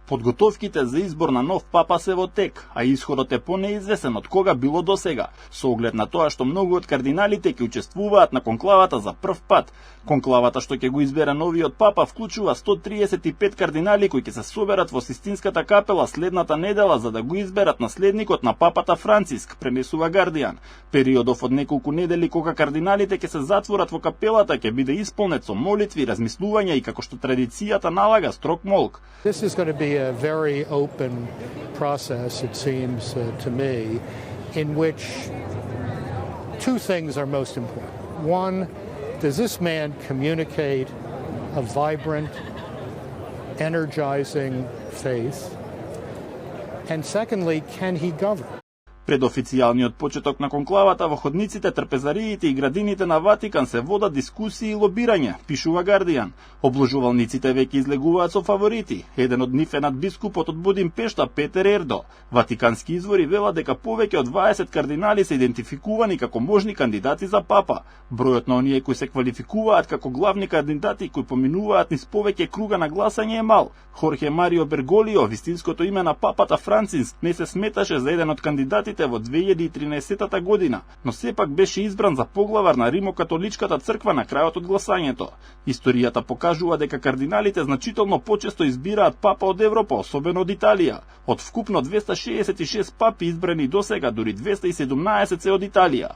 Подготовките за избор на нов папа се во тек, а исходот е понеизвесен од кога било досега, со оглед на тоа што многу од кардиналите ќе учествуваат на конклавата за прв пат. Конклавата што ќе го избере новиот папа вклучува 135 кардинали кои ќе се соберат во Систинската капела следната недела за да го изберат наследникот на папата Франциск, пренесува Гардијан. Периодов од неколку недели кога кардиналите ќе се затворат во капелата ќе биде исполнет со молитви, размислувања и како што традицијата налага строг молк. This is going to be a very open process, it seems to me, in which two things are most important. One, does this man communicate a vibrant, energizing faith? And secondly, can he govern? Пред официјалниот почеток на конклавата во ходниците, трпезариите и градините на Ватикан се водат дискусии и лобирање, пишува Гардијан. Обложувалниците веќе излегуваат со фаворити. Еден од нив е надбискупот од Будимпешта Петер Ердо. Ватикански извори велат дека повеќе од 20 кардинали се идентификувани како можни кандидати за папа. Бројот на оние кои се квалификуваат како главни кандидати кои поминуваат низ повеќе круга на гласање е мал. Хорхе Марио Берголио, вистинското име на папата Франциск, не се сметаше за еден од кандидатите во 2013 година, но сепак беше избран за поглавар на Римокатоличката црква на крајот од гласањето. Историјата покажува дека кардиналите значително почесто избираат папа од Европа, особено од Италија. Од вкупно 266 папи избрани досега, дури 217 се од Италија.